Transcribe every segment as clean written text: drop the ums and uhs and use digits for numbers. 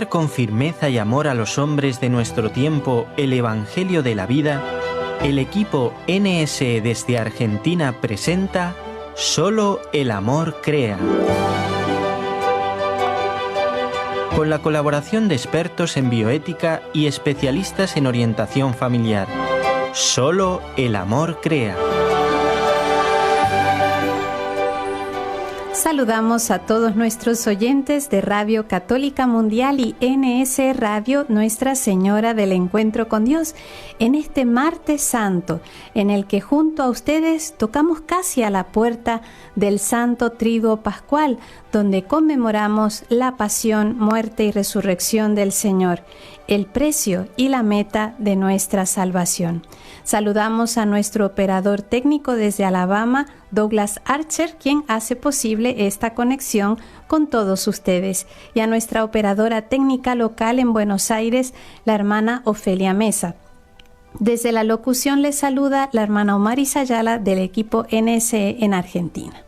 anunciar con firmeza y amor a los hombres de nuestro tiempo el Evangelio de la vida, el equipo NSE desde Argentina presenta Solo el amor crea. Con la colaboración de expertos en bioética y especialistas en orientación familiar. Solo el amor crea. Saludamos a todos nuestros oyentes de Radio Católica Mundial y NS Radio Nuestra Señora del Encuentro con Dios en este Martes Santo, en el que junto a ustedes tocamos casi a la puerta del Santo Triduo Pascual, donde conmemoramos la pasión, muerte y resurrección del Señor, el precio y la meta de nuestra salvación. Saludamos a nuestro operador técnico desde Alabama, Douglas Archer, quien hace posible esta conexión con todos ustedes, y a nuestra operadora técnica local en Buenos Aires, la hermana Ofelia Mesa. Desde la locución les saluda la hermana Omaris Ayala del equipo NSE en Argentina.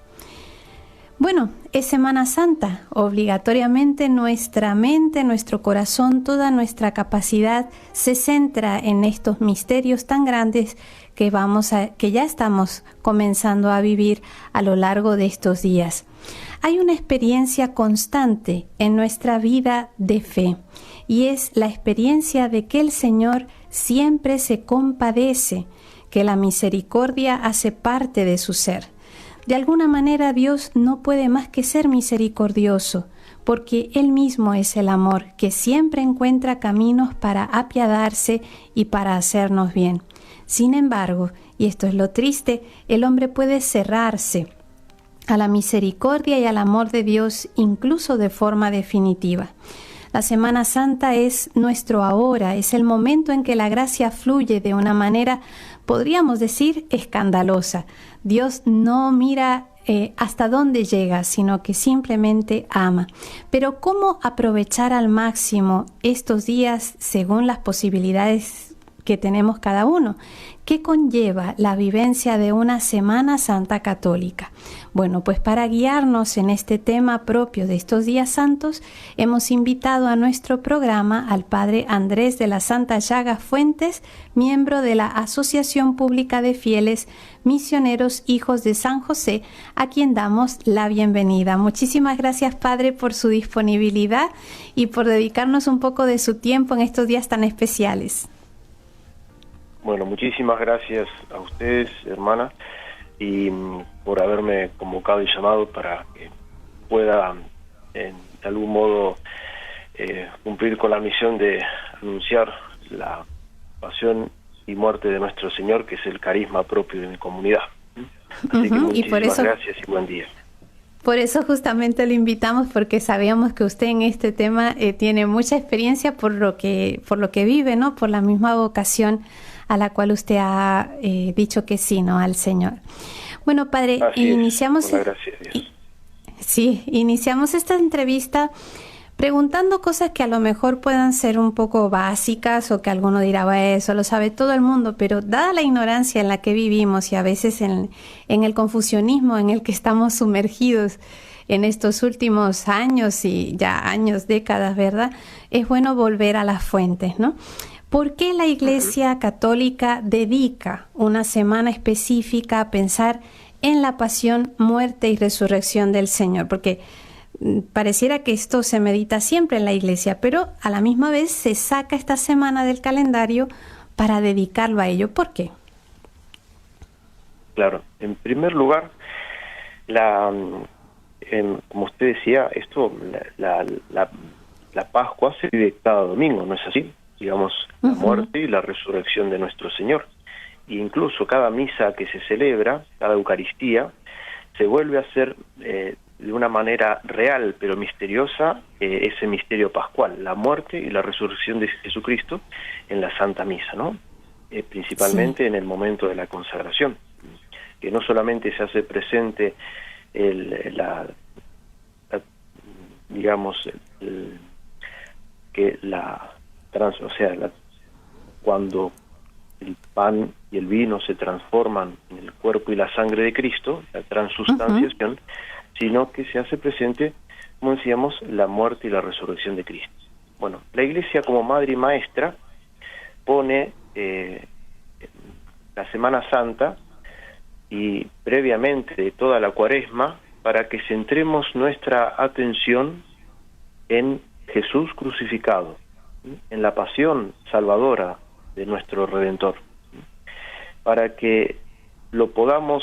Bueno, es Semana Santa. Obligatoriamente nuestra mente, nuestro corazón, toda nuestra capacidad se centra en estos misterios tan grandes que ya estamos comenzando a vivir a lo largo de estos días. Hay una experiencia constante en nuestra vida de fe, y es la experiencia de que el Señor siempre se compadece, que la misericordia hace parte de su ser. De alguna manera Dios no puede más que ser misericordioso, porque Él mismo es el amor, que siempre encuentra caminos para apiadarse y para hacernos bien. Sin embargo, y esto es lo triste, el hombre puede cerrarse a la misericordia y al amor de Dios, incluso de forma definitiva. La Semana Santa es nuestro ahora, es el momento en que la gracia fluye de una manera, podríamos decir, escandalosa. Dios no mira hasta dónde llega, sino que simplemente ama. Pero ¿cómo aprovechar al máximo estos días según las posibilidades que tenemos cada uno? ¿Qué conlleva la vivencia de una Semana Santa católica? Bueno, pues para guiarnos en este tema propio de estos días santos, hemos invitado a nuestro programa al Padre Andrés de la Santa Llaga Fuentes, miembro de la Asociación Pública de Fieles Misioneros Hijos de San José, a quien damos la bienvenida. Muchísimas gracias, Padre, por su disponibilidad y por dedicarnos un poco de su tiempo en estos días tan especiales. Bueno, muchísimas gracias a ustedes, hermana, y por haberme convocado y llamado para que pueda, de algún modo, cumplir con la misión de anunciar la pasión y muerte de nuestro Señor, que es el carisma propio de mi comunidad. Así que muchísimas gracias y buen día. Por eso justamente lo invitamos, porque sabíamos que usted en este tema tiene mucha experiencia por lo que vive, ¿no? Por la misma vocación a la cual usted ha dicho que sí, ¿no? Al Señor. Bueno, Padre, iniciamos esta entrevista preguntando cosas que a lo mejor puedan ser un poco básicas, o que alguno dirá, bueno, eso lo sabe todo el mundo, pero dada la ignorancia en la que vivimos y a veces en el confusionismo en el que estamos sumergidos en estos últimos años y ya años, décadas, ¿verdad? Es bueno volver a las fuentes, ¿no? ¿Por qué la Iglesia Católica dedica una semana específica a pensar en la pasión, muerte y resurrección del Señor? Porque pareciera que esto se medita siempre en la Iglesia, pero a la misma vez se saca esta semana del calendario para dedicarlo a ello. ¿Por qué? Claro, en primer lugar, como usted decía, la Pascua se vive cada domingo, ¿no es así? Digamos, la muerte y la resurrección de nuestro Señor. E incluso cada misa que se celebra, cada Eucaristía, se vuelve a hacer de una manera real pero misteriosa ese misterio pascual, la muerte y la resurrección de Jesucristo en la Santa Misa, ¿no? Principalmente en el momento de la consagración, que no solamente se hace presente cuando el pan y el vino se transforman en el cuerpo y la sangre de Cristo, la transustanciación, sino que se hace presente, como decíamos, la muerte y la resurrección de Cristo. Bueno, la Iglesia como madre y maestra pone la Semana Santa y previamente toda la Cuaresma para que centremos nuestra atención en Jesús crucificado, en la pasión salvadora de nuestro Redentor, para que lo podamos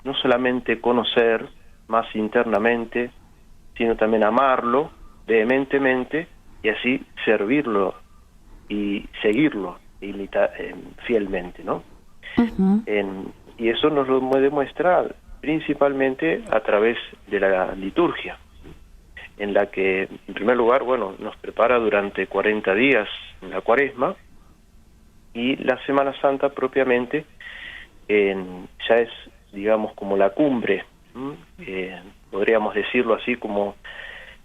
no solamente conocer más internamente, sino también amarlo vehementemente y así servirlo y seguirlo fielmente, ¿no? Uh-huh. Y eso nos lo demuestra principalmente a través de la liturgia, en la que, en primer lugar, bueno, nos prepara durante 40 días en la Cuaresma, y la Semana Santa propiamente ya es, digamos, como la cumbre, podríamos decirlo así, como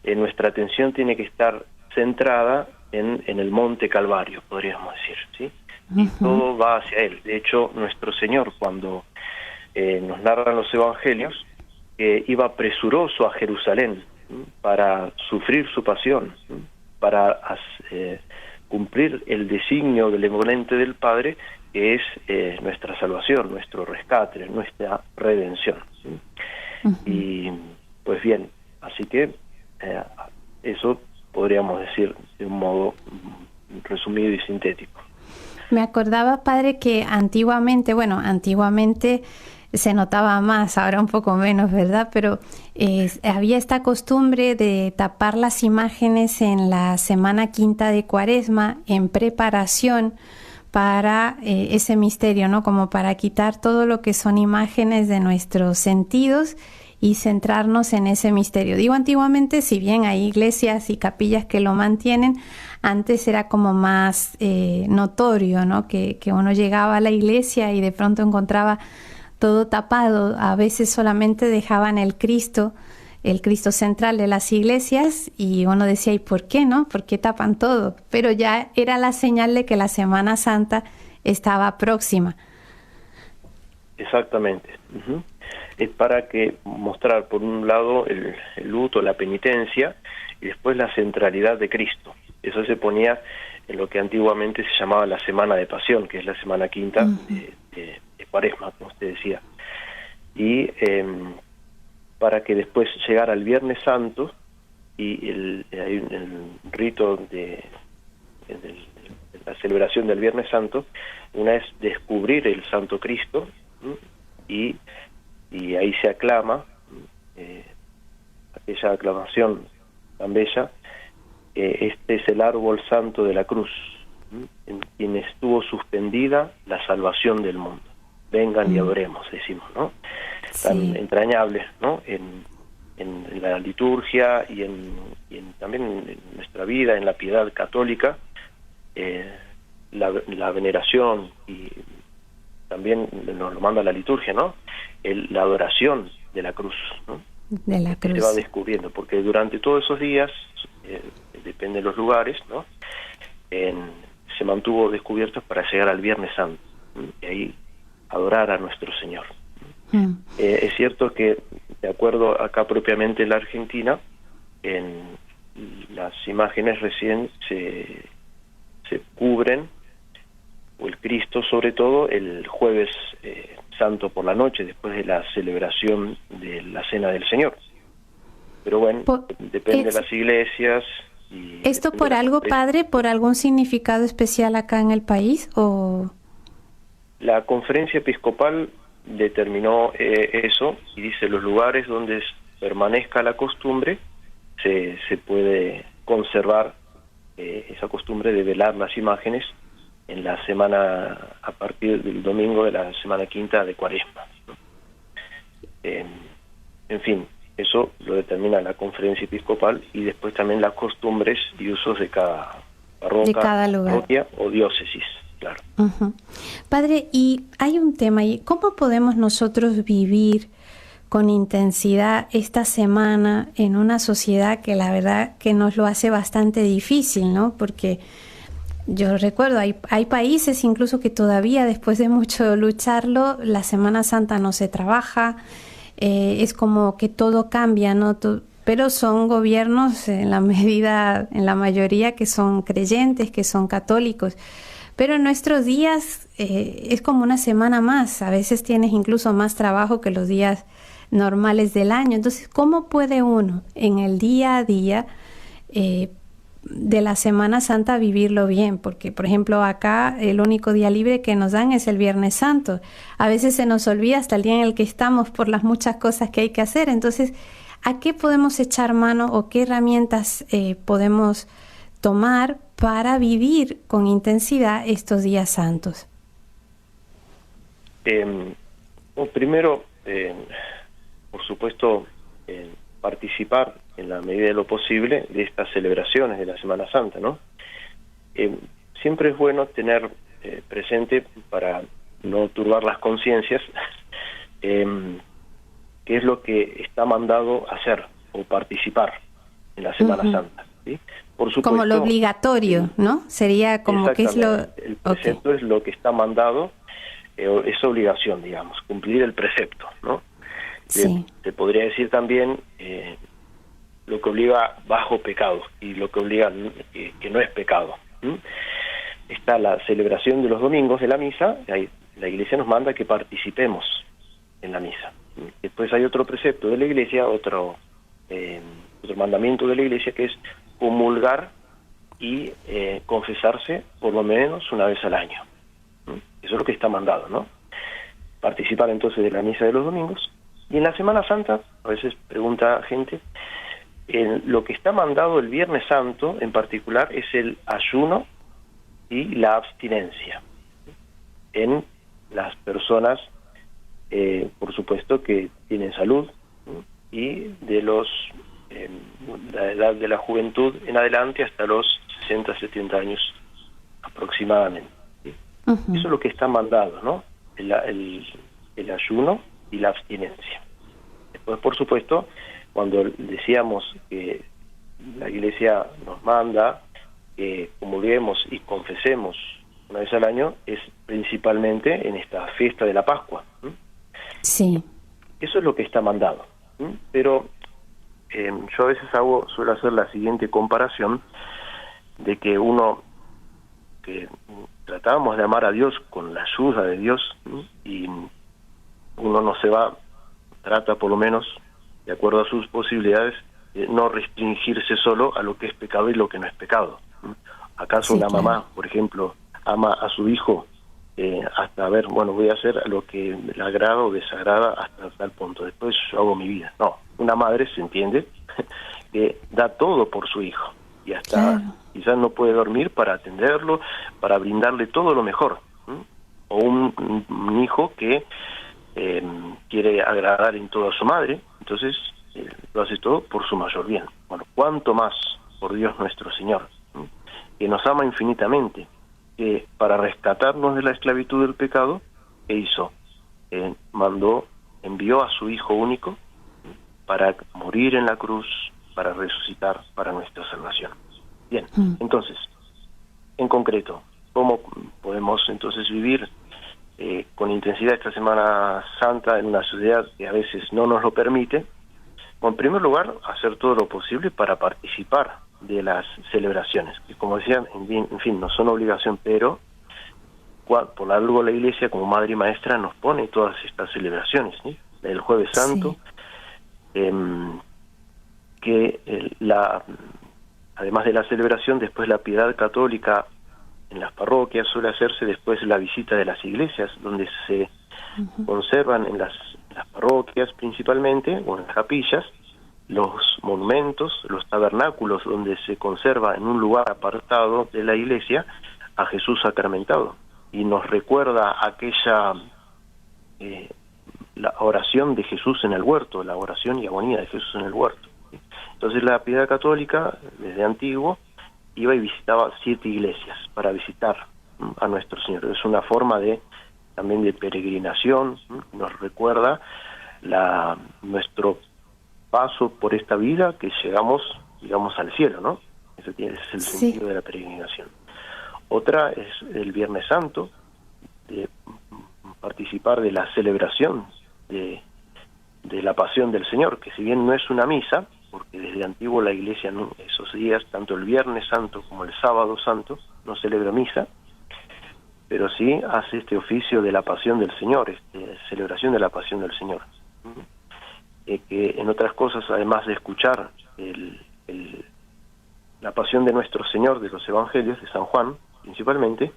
nuestra atención tiene que estar centrada en el Monte Calvario, podríamos decir, ¿sí? Uh-huh. Y todo va hacia Él. De hecho, nuestro Señor, cuando nos narran los Evangelios, iba presuroso a Jerusalén para sufrir su pasión, para cumplir el designio benevolente del Padre, que es nuestra salvación, nuestro rescate, nuestra redención. Uh-huh. Y pues bien, así que eso podríamos decir de un modo resumido y sintético. Me acordaba, padre, que antiguamente se notaba más, ahora un poco menos, ¿verdad? Pero había esta costumbre de tapar las imágenes en la Semana Quinta de Cuaresma en preparación para ese misterio, ¿no? Como para quitar todo lo que son imágenes de nuestros sentidos y centrarnos en ese misterio. Digo antiguamente, si bien hay iglesias y capillas que lo mantienen, antes era como más notorio, ¿no? Que uno llegaba a la iglesia y de pronto encontraba todo tapado. A veces solamente dejaban el Cristo central de las iglesias, y uno decía, ¿y por qué no? ¿Por qué tapan todo? Pero ya era la señal de que la Semana Santa estaba próxima. Exactamente. Uh-huh. Es para que mostrar, por un lado, el luto, la penitencia, y después la centralidad de Cristo. Eso se ponía en lo que antiguamente se llamaba la Semana de Pasión, que es la Semana Quinta de Cuaresma, como usted decía. Y para que después llegara el Viernes Santo, y el rito de la celebración del Viernes Santo, una es descubrir el Santo Cristo, y ahí se aclama, aquella aclamación tan bella, este es el árbol santo de la cruz, en quien estuvo suspendida la salvación del mundo. Vengan y adoremos, decimos, ¿no? Tan entrañable, ¿no? En la liturgia y también en nuestra vida, en la piedad católica, la veneración, y también nos lo manda la liturgia, ¿no? La adoración de la cruz, ¿no? De la cruz. Se va descubriendo, porque durante todos esos días, depende de los lugares, ¿no? Se mantuvo descubierto para llegar al Viernes Santo, y ahí adorar a nuestro Señor. Es cierto que, de acuerdo acá propiamente en la Argentina, en las imágenes recién se cubren, o el Cristo sobre todo, el Jueves Santo por la noche, después de la celebración de la Cena del Señor. Pero bueno, depende de las iglesias. ¿Esto por algo, padre, por algún significado especial acá en el país? ¿O? La Conferencia Episcopal determinó eso, y dice: los lugares donde permanezca la costumbre se puede conservar esa costumbre de velar las imágenes en la semana, a partir del domingo de la Semana Quinta de Cuaresma, ¿no? En fin, eso lo determina la Conferencia Episcopal, y después también las costumbres y usos de cada parroquia o diócesis, claro. Uh-huh. Padre, y hay un tema, y ¿cómo podemos nosotros vivir con intensidad esta semana en una sociedad que la verdad que nos lo hace bastante difícil, ¿no? Porque yo recuerdo, hay países incluso que todavía, después de mucho lucharlo, la Semana Santa no se trabaja, es como que todo cambia, ¿no? pero son gobiernos en la mayoría que son creyentes, que son católicos. Pero en nuestros días es como una semana más, a veces tienes incluso más trabajo que los días normales del año. Entonces, ¿cómo puede uno en el día a día de la Semana Santa vivirlo bien? Porque, por ejemplo, acá el único día libre que nos dan es el Viernes Santo. A veces se nos olvida hasta el día en el que estamos por las muchas cosas que hay que hacer. Entonces, ¿a qué podemos echar mano o qué herramientas podemos tomar para vivir con intensidad estos días santos? Primero, por supuesto, participar en la medida de lo posible de estas celebraciones de la Semana Santa, ¿no? Siempre es bueno tener presente, para no turbar las conciencias, qué es lo que está mandado hacer o participar en la Semana Santa, ¿sí? Por supuesto, como lo obligatorio, ¿no? Sería como que es lo... El precepto es lo que está mandado, es obligación, digamos, cumplir el precepto, ¿no? Sí. Te podría decir también lo que obliga bajo pecado y lo que obliga que no es pecado. Está la celebración de los domingos de la misa. La Iglesia nos manda que participemos en la misa. Después hay otro precepto de la Iglesia, otro mandamiento de la Iglesia, que es comulgar y confesarse por lo menos una vez al año. Eso es lo que está mandado, ¿no? Participar entonces de la misa de los domingos. Y en la Semana Santa, a veces pregunta gente, lo que está mandado el Viernes Santo en particular es el ayuno y la abstinencia en las personas, por supuesto, que tienen salud, y de la edad de la juventud en adelante hasta los 60, 70 años aproximadamente, ¿sí? Eso es lo que está mandado, ¿no? El ayuno y la abstinencia. Después, por supuesto, cuando decíamos que la Iglesia nos manda que comulguemos y confesemos una vez al año, es principalmente en esta fiesta de la Pascua. Sí. Eso es lo que está mandado. Pero yo a veces suelo hacer la siguiente comparación, de que tratamos de amar a Dios con la ayuda de Dios, y uno no trata por lo menos, de acuerdo a sus posibilidades, no restringirse solo a lo que es pecado y lo que no es pecado. ¿Acaso una mamá, por ejemplo, ama a su hijo hasta voy a hacer lo que le agrada o desagrada hasta tal punto, después yo hago mi vida? No, una madre se entiende que da todo por su hijo, y hasta quizás no puede dormir para atenderlo, para brindarle todo lo mejor. O un hijo que quiere agradar en todo a su madre, entonces lo hace todo por su mayor bien. Bueno, cuánto más por Dios nuestro Señor, que nos ama infinitamente, que para rescatarnos de la esclavitud del pecado, ¿qué hizo? Envió a su Hijo único para morir en la cruz, para resucitar, para nuestra salvación. Bien, entonces, en concreto, ¿cómo podemos entonces vivir con intensidad esta Semana Santa en una sociedad que a veces no nos lo permite? Bueno, en primer lugar, hacer todo lo posible para participar de las celebraciones, que, como decía, en fin, no son obligación, pero por algo la Iglesia, como madre y maestra, nos pone todas estas celebraciones, ¿sí? El Jueves Santo, además de la celebración, después la piedad católica en las parroquias suele hacerse después la visita de las iglesias, donde se conservan en las parroquias principalmente, o en las capillas, los monumentos, los tabernáculos, donde se conserva en un lugar apartado de la iglesia a Jesús sacramentado, y nos recuerda aquella la oración de Jesús en el huerto, la oración y agonía de Jesús en el huerto. Entonces la piedad católica, desde antiguo, iba y visitaba 7 iglesias para visitar a nuestro Señor. Es una forma también de peregrinación, nos recuerda nuestro paso por esta vida, que llegamos al cielo, ¿no? Ese es el sentido de la peregrinación. Otra es el Viernes Santo, de participar de la celebración de la pasión del Señor, que si bien no es una misa, porque desde antiguo la Iglesia esos días, tanto el Viernes Santo como el Sábado Santo, no celebra misa, pero sí hace este oficio de la Pasión del Señor, celebración de la Pasión del Señor. Que en otras cosas, además de escuchar la Pasión de nuestro Señor de los Evangelios, de San Juan principalmente,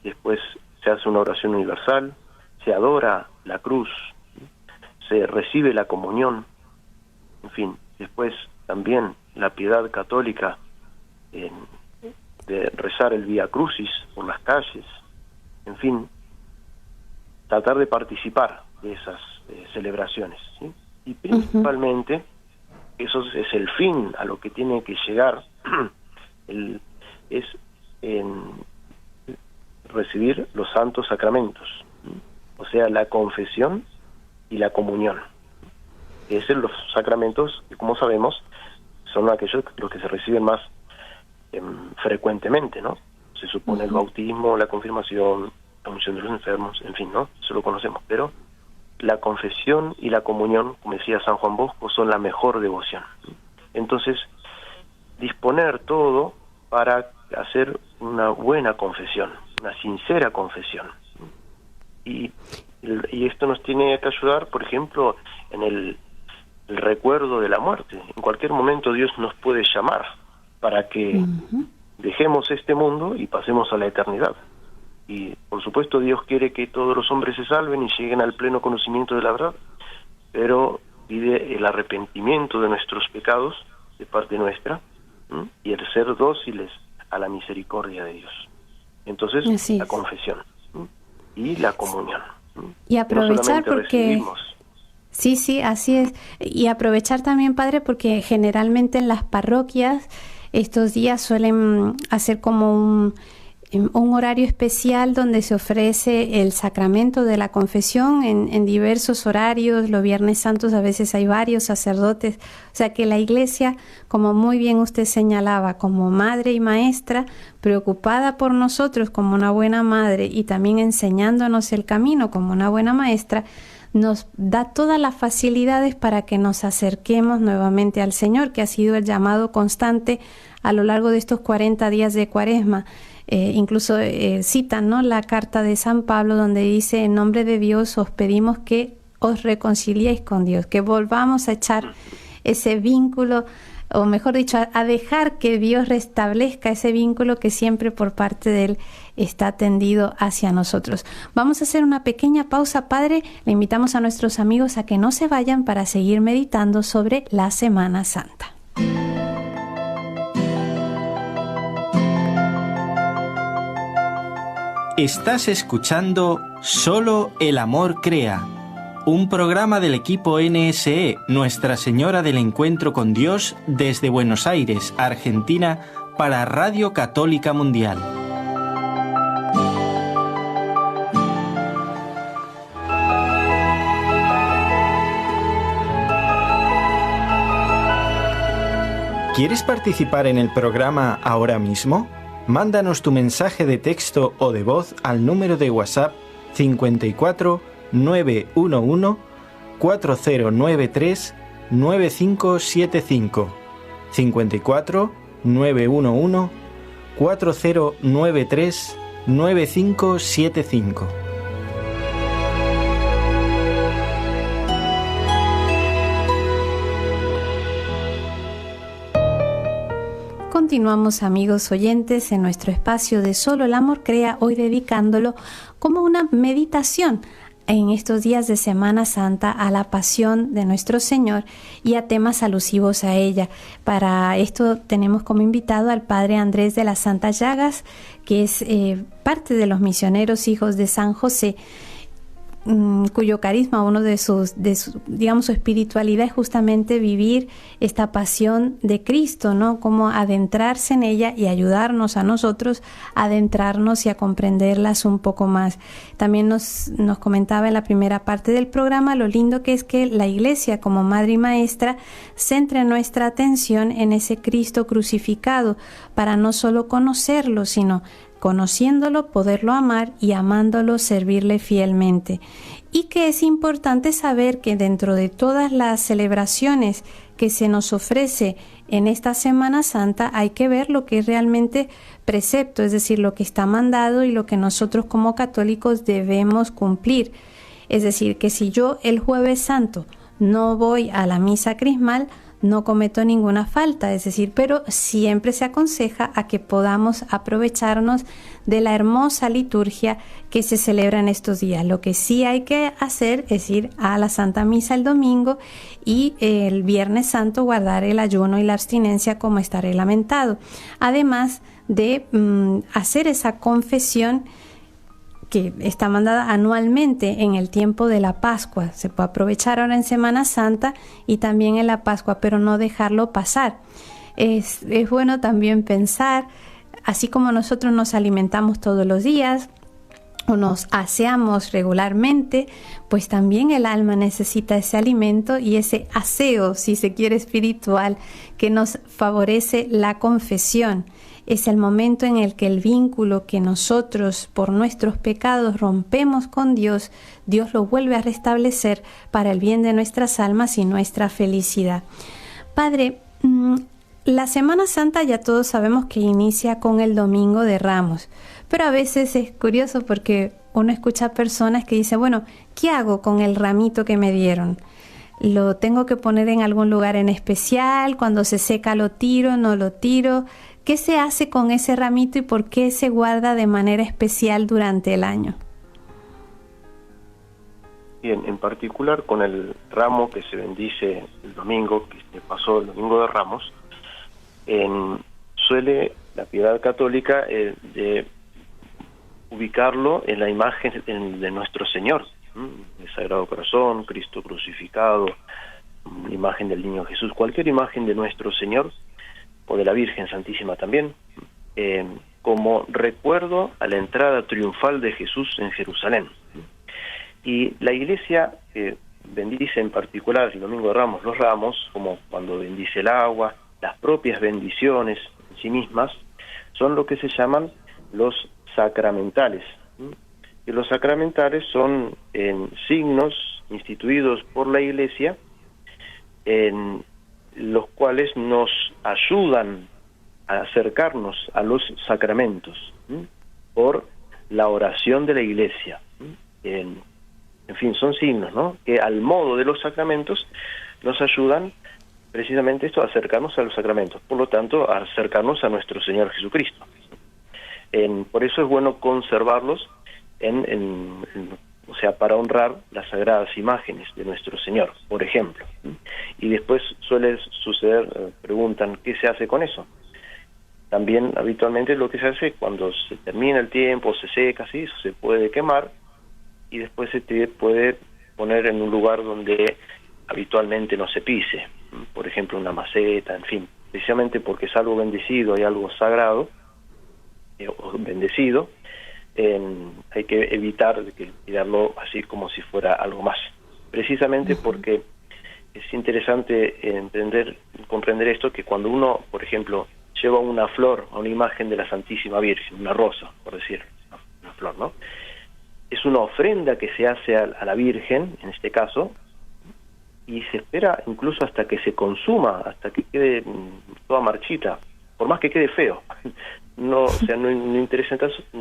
después se hace una oración universal, se adora la cruz, se recibe la comunión, en fin, después también la piedad católica de rezar el Vía Crucis por las calles, en fin, tratar de participar de esas celebraciones, ¿sí? Y principalmente, eso es el fin a lo que tiene que llegar, es en recibir los santos sacramentos, ¿sí? O sea, la confesión y la comunión. Esos los sacramentos, que como sabemos, son aquellos los que se reciben más frecuentemente, ¿no? Se supone el bautismo, la confirmación, la unción de los enfermos, en fin, ¿no? Eso lo conocemos, pero la confesión y la comunión, como decía San Juan Bosco, son la mejor devoción. Entonces, disponer todo para hacer una buena confesión, una sincera confesión. Y esto nos tiene que ayudar, por ejemplo, en el recuerdo de la muerte. En cualquier momento Dios nos puede llamar para que dejemos este mundo y pasemos a la eternidad. Y por supuesto Dios quiere que todos los hombres se salven y lleguen al pleno conocimiento de la verdad, pero pide el arrepentimiento de nuestros pecados de parte nuestra, y el ser dóciles a la misericordia de Dios. Entonces, la confesión y la comunión. Y aprovechar no porque... recibimos. Sí, así es. Y aprovechar también, Padre, porque generalmente en las parroquias estos días suelen hacer como un horario especial donde se ofrece el sacramento de la confesión en diversos horarios. Los Viernes Santos a veces hay varios sacerdotes. O sea que la Iglesia, como muy bien usted señalaba, como madre y maestra, preocupada por nosotros como una buena madre y también enseñándonos el camino como una buena maestra, nos da todas las facilidades para que nos acerquemos nuevamente al Señor, que ha sido el llamado constante a lo largo de estos 40 días de Cuaresma. Incluso citan, ¿no?, la carta de San Pablo donde dice: en nombre de Dios os pedimos que os reconciliéis con Dios, que volvamos a echar ese vínculo, o mejor dicho, a dejar que Dios restablezca ese vínculo que siempre por parte de Él está tendido hacia nosotros. Vamos a hacer una pequeña pausa, Padre. Le invitamos a nuestros amigos a que no se vayan para seguir meditando sobre la Semana Santa. Estás escuchando Solo el Amor Crea, un programa del equipo NSE Nuestra Señora del Encuentro con Dios desde Buenos Aires, Argentina, para Radio Católica Mundial. ¿Quieres participar en el programa ahora mismo? Mándanos tu mensaje de texto o de voz al número de WhatsApp 54 911 4093 9575. 54 911 4093 9575. Continuamos, amigos oyentes, en nuestro espacio de Solo el Amor Crea, hoy dedicándolo como una meditación en estos días de Semana Santa a la pasión de nuestro Señor y a temas alusivos a ella. Para esto tenemos como invitado al Padre Andrés de las Santas Llagas, que es parte de los misioneros hijos de San José, cuyo carisma, uno de sus, digamos, su espiritualidad es justamente vivir esta pasión de Cristo, ¿no? Como adentrarse en ella y ayudarnos a nosotros a adentrarnos y a comprenderlas un poco más. También nos comentaba en la primera parte del programa lo lindo que es que la Iglesia, como madre y maestra, centre nuestra atención en ese Cristo crucificado para no solo conocerlo, sino conociéndolo, poderlo amar, y amándolo, servirle fielmente. y que es importante saber que dentro de todas las celebraciones que se nos ofrece en esta Semana Santa hay que ver lo que es realmente precepto, es decir, lo que está mandado y lo que nosotros como católicos debemos cumplir. Es decir, que si yo el Jueves Santo no voy a la misa crismal, no cometo ninguna falta, es decir, pero siempre se aconseja a que podamos aprovecharnos de la hermosa liturgia que se celebra en estos días. Lo que sí hay que hacer es ir a la Santa Misa el domingo y el Viernes Santo guardar el ayuno y la abstinencia como está reglamentado. Además de hacer esa confesión que está mandada anualmente en el tiempo de la Pascua. Se puede aprovechar ahora en Semana Santa y también en la Pascua, pero no dejarlo pasar. Es bueno también pensar, así como nosotros nos alimentamos todos los días o nos aseamos regularmente, pues también el alma necesita ese alimento y ese aseo, si se quiere, espiritual, que nos favorece la confesión. Es el momento en el que el vínculo que nosotros por nuestros pecados rompemos con Dios, Dios lo vuelve a restablecer para el bien de nuestras almas y nuestra felicidad. Padre, la Semana Santa ya todos sabemos que inicia con el Domingo de Ramos, pero a veces es curioso porque uno escucha personas que dicen, bueno, ¿qué hago con el ramito que me dieron? ¿Lo tengo que poner en algún lugar en especial? Cuando se seca lo tiro, no lo tiro. ¿Qué se hace con ese ramito y por qué se guarda de manera especial durante el año? Bien, en particular con el ramo que se bendice el domingo, que se pasó el Domingo de Ramos, suele la piedad católica de ubicarlo en la imagen de nuestro Señor, el Sagrado Corazón, Cristo crucificado, imagen del Niño Jesús, cualquier imagen de nuestro Señor, o de la Virgen Santísima también, como recuerdo a la entrada triunfal de Jesús en Jerusalén. Y la Iglesia bendice en particular el Domingo de Ramos los ramos, como cuando bendice el agua, las propias bendiciones en sí mismas, son lo que se llaman los sacramentales. Y los sacramentales son signos instituidos por la Iglesia, en los cuales nos ayudan a acercarnos a los sacramentos por la oración de la Iglesia. En fin, son signos, ¿no?, que al modo de los sacramentos nos ayudan precisamente esto, a acercarnos a los sacramentos, por lo tanto, a acercarnos a nuestro Señor Jesucristo. Por eso es bueno conservarlos o sea, para honrar las sagradas imágenes de nuestro Señor, por ejemplo. Y después suele suceder, preguntan, ¿qué se hace con eso? También habitualmente lo que se hace cuando se termina el tiempo, se seca, así, eso se puede quemar y después se te puede poner en un lugar donde habitualmente no se pise, por ejemplo una maceta, en fin, precisamente porque es algo bendecido, hay algo sagrado o bendecido. Hay que evitar tirarlo así como si fuera algo más, precisamente porque es interesante comprender esto, que cuando uno, por ejemplo, lleva una flor a una imagen de la Santísima Virgen, una rosa, por decir, una flor, ¿no? Es una ofrenda que se hace a la Virgen, en este caso, y se espera incluso hasta que se consuma, hasta que quede toda marchita, por más que quede feo. No, o sea, no interesa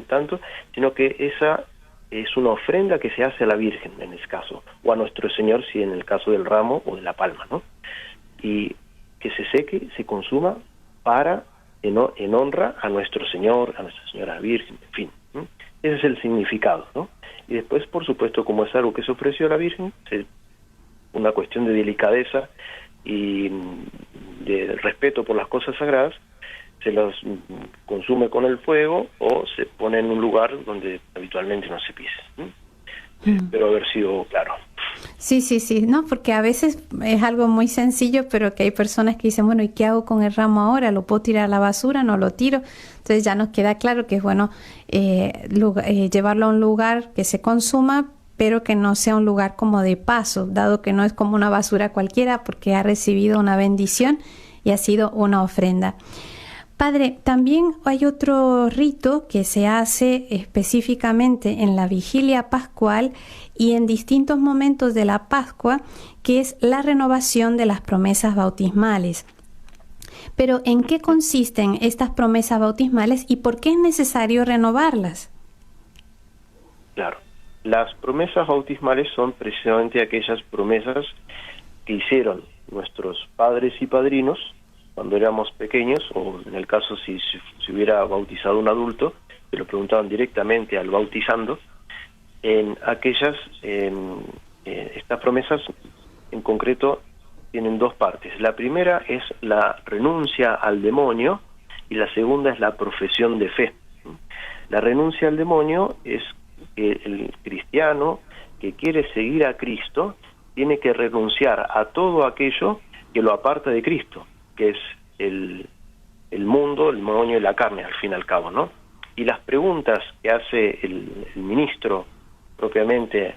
tanto, sino que esa es una ofrenda que se hace a la Virgen en ese caso, o a nuestro Señor si en el caso del ramo o de la palma, ¿no? Y que se seque, se consuma para en honra a nuestro Señor, a Nuestra Señora Virgen, en fin. Ese es el significado, ¿no? Y después, por supuesto, como es algo que se ofreció a la Virgen, una cuestión de delicadeza y de respeto por las cosas sagradas, se los consume con el fuego o se pone en un lugar donde habitualmente no se pise. Espero haber sido claro. Sí, no, porque a veces es algo muy sencillo, pero que hay personas que dicen, bueno, ¿y qué hago con el ramo ahora? ¿Lo puedo tirar a la basura? ¿No lo tiro? Entonces ya nos queda claro que es bueno llevarlo a un lugar que se consuma, pero que no sea un lugar como de paso, dado que no es como una basura cualquiera, porque ha recibido una bendición y ha sido una ofrenda. Padre, también hay otro rito que se hace específicamente en la vigilia pascual y en distintos momentos de la Pascua, que es la renovación de las promesas bautismales. Pero, ¿en qué consisten estas promesas bautismales y por qué es necesario renovarlas? Claro, las promesas bautismales son precisamente aquellas promesas que hicieron nuestros padres y padrinos cuando éramos pequeños, o en el caso si se hubiera bautizado un adulto, se lo preguntaban directamente al bautizando. Estas promesas en concreto tienen dos partes. La primera es la renuncia al demonio y la segunda es la profesión de fe. La renuncia al demonio es que el cristiano que quiere seguir a Cristo tiene que renunciar a todo aquello que lo aparta de Cristo, que es el mundo, el demonio y la carne, al fin y al cabo, ¿no? Y las preguntas que hace el ministro propiamente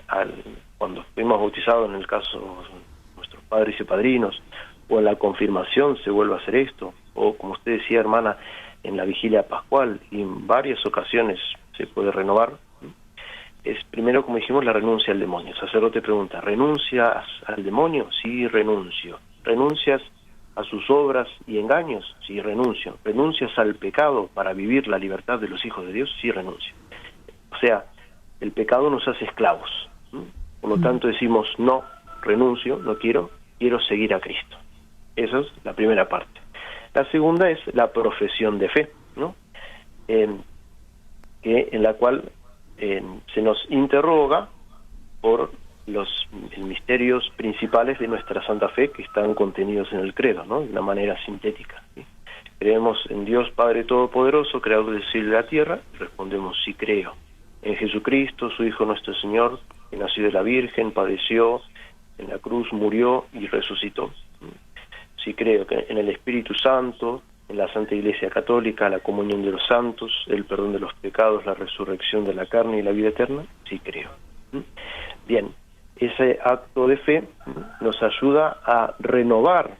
cuando fuimos bautizados, en el caso de nuestros padres y padrinos, o en la confirmación se vuelve a hacer esto, o como usted decía, hermana, en la vigilia pascual, y en varias ocasiones se puede renovar, es primero, como dijimos, la renuncia al demonio. El sacerdote pregunta, ¿renuncias al demonio? Sí, renuncio. ¿Renuncias a sus obras y engaños? Sí, renuncio. ¿Renuncias al pecado para vivir la libertad de los hijos de Dios? Sí, renuncio. O sea, el pecado nos hace esclavos. Por lo tanto decimos, no, renuncio, no quiero seguir a Cristo. Esa es la primera parte. La segunda es la profesión de fe, ¿no? En la cual se nos interroga por los misterios principales de nuestra Santa Fe que están contenidos en el credo, ¿no? De una manera sintética, ¿sí? Creemos en Dios Padre Todopoderoso, creador del cielo y de la tierra, y respondemos, sí creo. En Jesucristo, su Hijo nuestro Señor, que nació de la Virgen, padeció, en la cruz murió y resucitó. Sí creo que en el Espíritu Santo, en la Santa Iglesia Católica, la comunión de los santos, el perdón de los pecados, la resurrección de la carne y la vida eterna, sí creo. Bien, ese acto de fe nos ayuda a renovar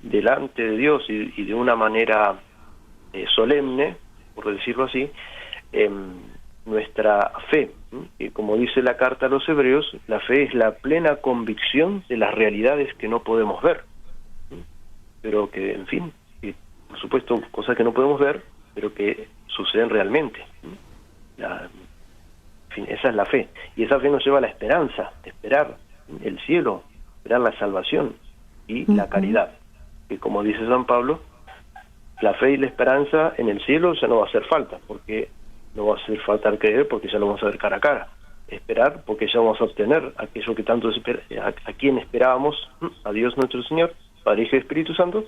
delante de Dios y de una manera solemne, por decirlo así, nuestra fe. Y como dice la carta a los Hebreos, la fe es la plena convicción de las realidades que no podemos ver, pero que, en fin, por supuesto, cosas que no podemos ver, pero que suceden realmente. En fin, esa es la fe. Y esa fe nos lleva a la esperanza, esperar el cielo, esperar la salvación y la caridad. Que como dice San Pablo, la fe y la esperanza en el cielo ya no va a hacer falta, porque no va a hacer falta al creer, porque ya lo vamos a ver cara a cara. Esperar, porque ya vamos a obtener aquello que tanto a quien esperábamos, a Dios nuestro Señor, Padre, Hijo y Espíritu Santo,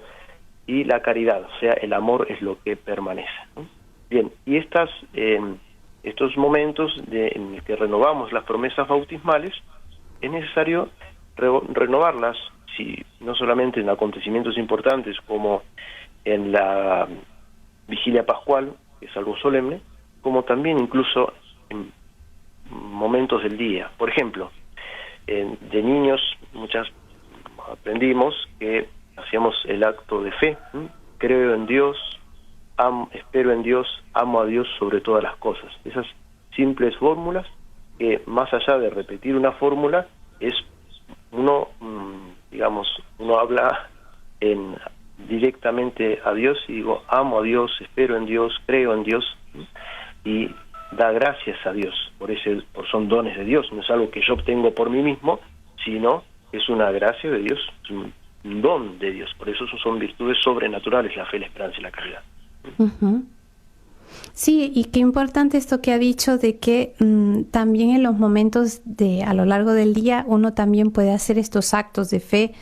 y la caridad, o sea, el amor es lo que permanece, ¿no? Bien, y estos momentos en los que renovamos las promesas bautismales, es necesario renovarlas, no solamente en acontecimientos importantes como en la vigilia pascual, que es algo solemne, como también incluso en momentos del día. Por ejemplo, de niños aprendimos que hacíamos el acto de fe, creo en Dios, espero en Dios, amo a Dios sobre todas las cosas. Esas simples fórmulas que, más allá de repetir una fórmula, es uno habla directamente a Dios y digo, amo a Dios, espero en Dios, creo en Dios, y da gracias a Dios, son dones de Dios, no es algo que yo obtengo por mí mismo, sino es una gracia de Dios, es un don de Dios. Por eso son virtudes sobrenaturales, la fe, la esperanza y la caridad. Sí, y qué importante esto que ha dicho de que también en los momentos a lo largo del día uno también puede hacer estos actos de fe,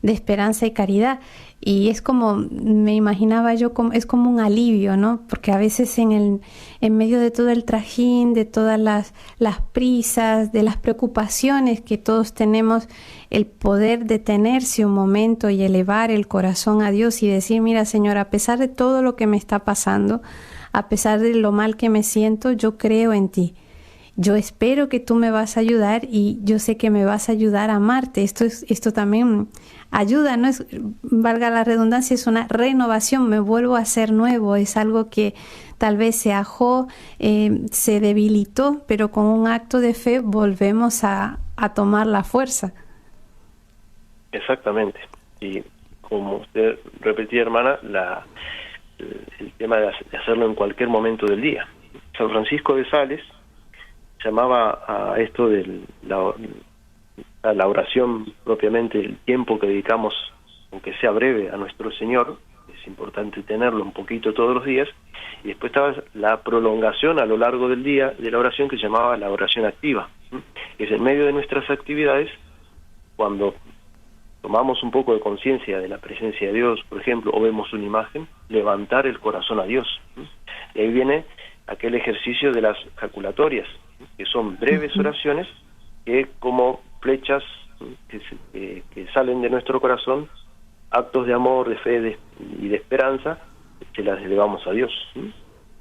de esperanza y caridad. Y es como, me imaginaba yo, es como un alivio, ¿no? Porque a veces en medio de todo el trajín, de todas las prisas, de las preocupaciones que todos tenemos, el poder detenerse un momento y elevar el corazón a Dios y decir, mira, Señor, a pesar de todo lo que me está pasando, a pesar de lo mal que me siento, yo creo en ti. yo espero que tú me vas a ayudar y yo sé que me vas a ayudar a amarte. Esto también ayuda, no es, valga la redundancia, es una renovación, me vuelvo a ser nuevo, es algo que tal vez se ajó, se debilitó, pero con un acto de fe volvemos a tomar la fuerza. Exactamente. Y como usted repetía, hermana, el tema de hacerlo en cualquier momento del día. San Francisco de Sales llamaba a esto de la oración propiamente, el tiempo que dedicamos, aunque sea breve, a nuestro Señor. Es importante tenerlo un poquito todos los días. Y después estaba la prolongación a lo largo del día de la oración, que se llamaba la oración activa. Es en medio de nuestras actividades, cuando tomamos un poco de conciencia de la presencia de Dios, por ejemplo, o vemos una imagen, levantar el corazón a Dios. Y ahí viene aquel ejercicio de las jaculatorias, que son breves oraciones que, como flechas que salen de nuestro corazón, actos de amor, de fe y de esperanza, que las elevamos a Dios.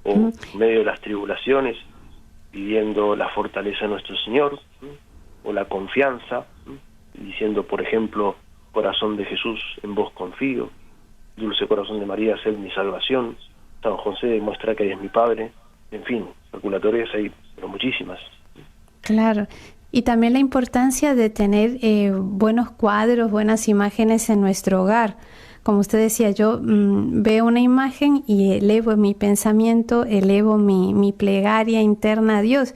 O en medio de las tribulaciones, pidiendo la fortaleza de nuestro Señor, o la confianza, diciendo, por ejemplo, corazón de Jesús, en vos confío, dulce corazón de María, sed mi salvación, San José, demuestra que eres mi Padre. En fin, calculatorias hay, pero muchísimas. Claro, y también la importancia de tener buenos cuadros, buenas imágenes en nuestro hogar. Como usted decía, yo veo una imagen y elevo mi pensamiento, elevo mi plegaria interna a Dios.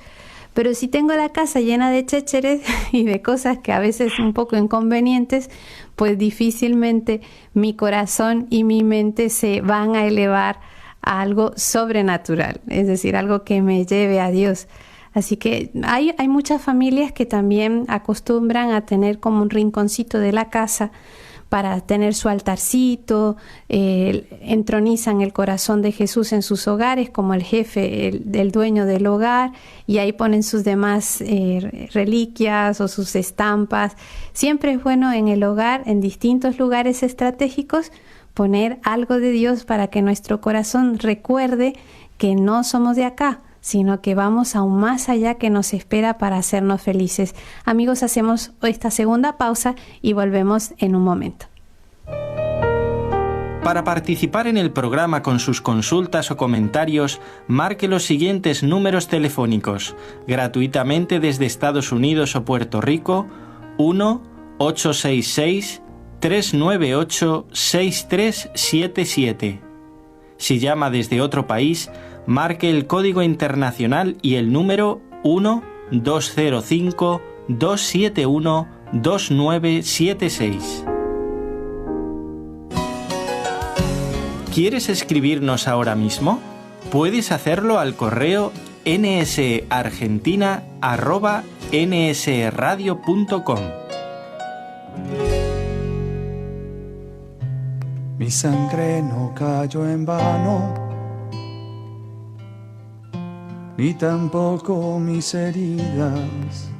Pero si tengo la casa llena de chécheres y de cosas que a veces son un poco inconvenientes, pues difícilmente mi corazón y mi mente se van a elevar a algo sobrenatural, es decir, algo que me lleve a Dios. Así que hay muchas familias que también acostumbran a tener como un rinconcito de la casa para tener su altarcito, entronizan el corazón de Jesús en sus hogares como el jefe, el dueño del hogar, y ahí ponen sus demás reliquias o sus estampas. Siempre es bueno en el hogar, en distintos lugares estratégicos, poner algo de Dios para que nuestro corazón recuerde que no somos de acá, sino que vamos aún más allá, que nos espera para hacernos felices. Amigos, hacemos esta segunda pausa y volvemos en un momento. Para participar en el programa con sus consultas o comentarios, marque los siguientes números telefónicos, gratuitamente desde Estados Unidos o Puerto Rico: 1-866-398-6377. Si llama desde otro país, marque el código internacional y el número 1-205-271-2976. ¿Quieres escribirnos ahora mismo? Puedes hacerlo al correo nsargentina@nsradio.com. Mi sangre no cayó en vano, ni tampoco mis heridas,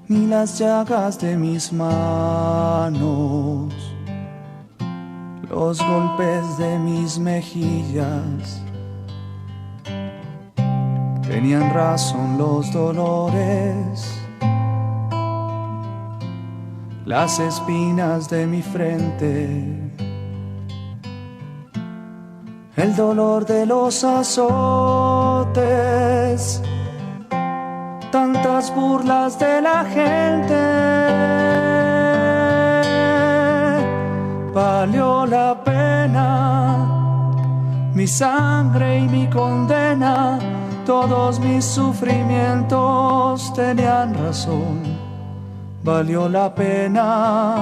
ni las llagas de mis manos, los golpes de mis mejillas. Tenían razón los dolores, las espinas de mi frente, el dolor de los azotes, tantas burlas de la gente. Valió la pena mi sangre y mi condena, todos mis sufrimientos tenían razón. Valió la pena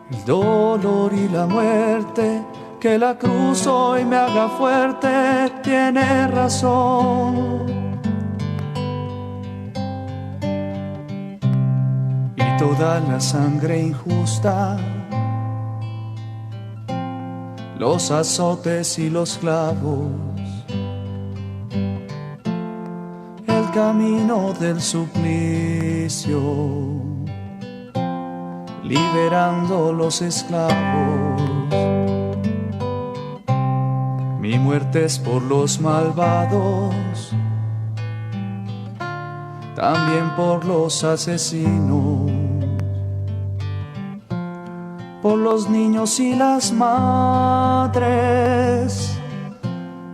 el dolor y la muerte, que la cruz hoy me haga fuerte, tiene razón. Y toda la sangre injusta, los azotes y los clavos, el camino del suplicio, liberando los esclavos. Mi muerte es por los malvados, también por los asesinos, por los niños y las madres.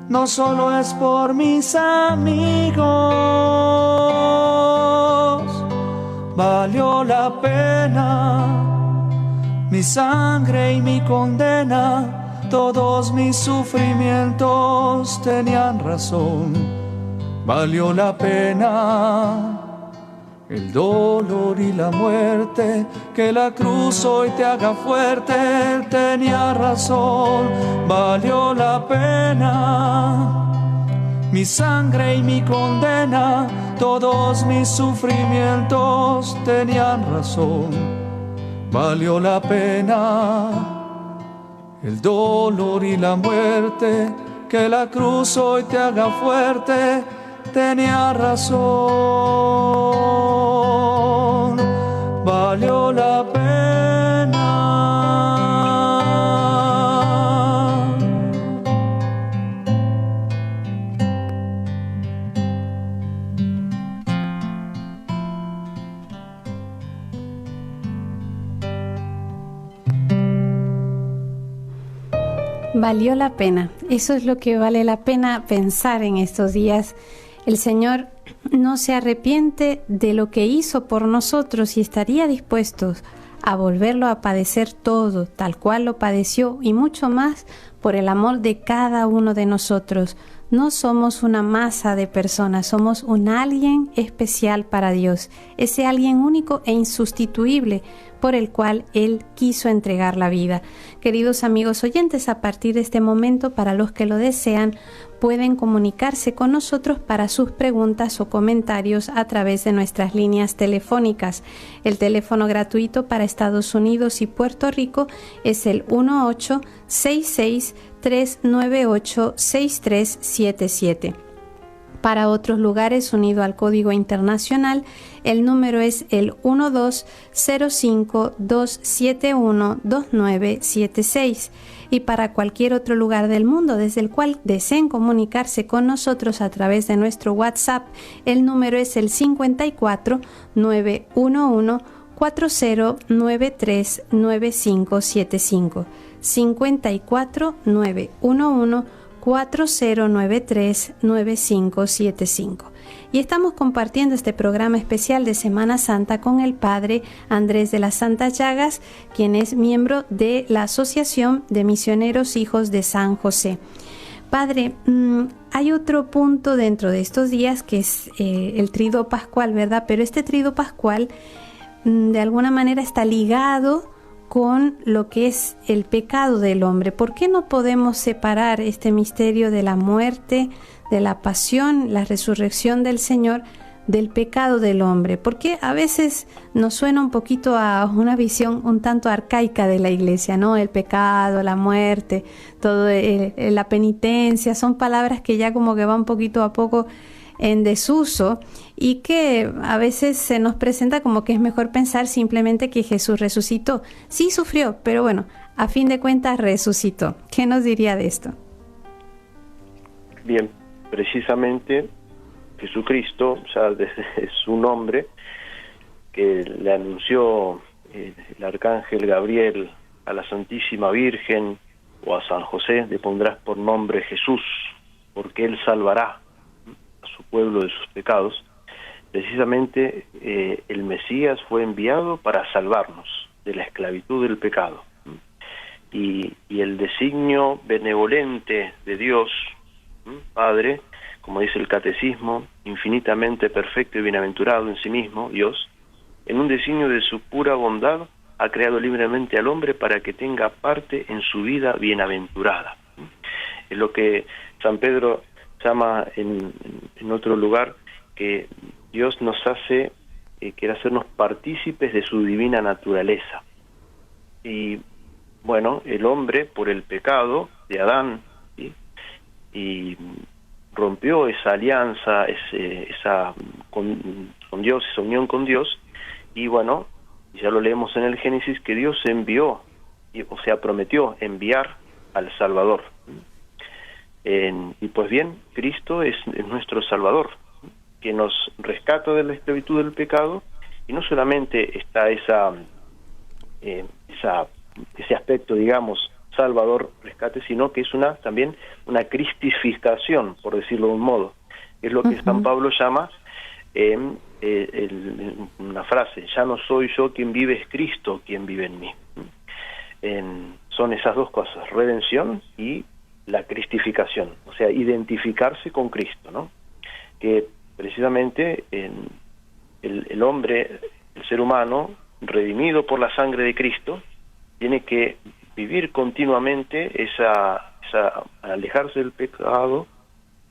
No solo es por mis amigos, valió la pena mi sangre y mi condena, todos mis sufrimientos tenían razón. Valió la pena el dolor y la muerte, que la cruz hoy te haga fuerte, tenía razón. Valió la pena mi sangre y mi condena, todos mis sufrimientos tenían razón. Valió la pena el dolor y la muerte, que la cruz hoy te haga fuerte, tenía razón. Valió la pena. Valió la pena. Eso es lo que vale la pena pensar en estos días. El Señor no se arrepiente de lo que hizo por nosotros y estaría dispuesto a volverlo a padecer todo, tal cual lo padeció y mucho más por el amor de cada uno de nosotros. No somos una masa de personas, somos un alguien especial para Dios, ese alguien único e insustituible por el cual Él quiso entregar la vida. Queridos amigos oyentes, a partir de este momento, para los que lo desean, pueden comunicarse con nosotros para sus preguntas o comentarios a través de nuestras líneas telefónicas. El teléfono gratuito para Estados Unidos y Puerto Rico es el 1866-398-6377. Para otros lugares, unido al código internacional, el número es el 1205-271-2976. Y para cualquier otro lugar del mundo desde el cual deseen comunicarse con nosotros a través de nuestro WhatsApp, el número es el 54-911-4093-9575. 54-911-4093-9575. Y estamos compartiendo este programa especial de Semana Santa con el Padre Andrés de las Santas Llagas, quien es miembro de la Asociación de Misioneros Hijos de San José. Padre, hay otro punto dentro de estos días que es el Triduo Pascual, ¿verdad? Pero este Triduo Pascual de alguna manera está ligado con lo que es el pecado del hombre. ¿Por qué no podemos separar este misterio de la muerte, de la pasión, la resurrección del Señor, del pecado del hombre? Porque a veces nos suena un poquito a una visión un tanto arcaica de la iglesia, ¿no? El pecado, la muerte, todo la penitencia, son palabras que ya como que van un poquito a poco en desuso y que a veces se nos presenta como que es mejor pensar simplemente que Jesús resucitó. Sí sufrió, pero bueno, a fin de cuentas resucitó. ¿Qué nos diría de esto? Bien, precisamente Jesucristo, ya desde su nombre, que le anunció el arcángel Gabriel a la Santísima Virgen o a San José, le pondrás por nombre Jesús, porque Él salvará a su pueblo de sus pecados. Precisamente el Mesías fue enviado para salvarnos de la esclavitud del pecado. Y el designio benevolente de Dios, Padre, como dice el Catecismo, infinitamente perfecto y bienaventurado en sí mismo, Dios, en un designio de su pura bondad, ha creado libremente al hombre para que tenga parte en su vida bienaventurada. Es lo que San Pedro llama en otro lugar, que Dios nos hace, quiere hacernos partícipes de su divina naturaleza. Y bueno, el hombre, por el pecado de Adán, ¿sí?, y rompió esa alianza, con Dios, esa unión con Dios, y bueno, ya lo leemos en el Génesis, que Dios envió, o sea, prometió enviar al Salvador. Y pues bien, Cristo es nuestro Salvador, que nos rescata de la esclavitud del pecado, y no solamente está ese aspecto, digamos, Salvador, rescate, sino que es también una cristificación, por decirlo de un modo. Es lo que San Pablo llama una frase: ya no soy yo quien vive, es Cristo quien vive en mí. Son esas dos cosas, redención y la cristificación, o sea, identificarse con Cristo, ¿no? Que precisamente el hombre, el ser humano, redimido por la sangre de Cristo, tiene que vivir continuamente alejarse del pecado,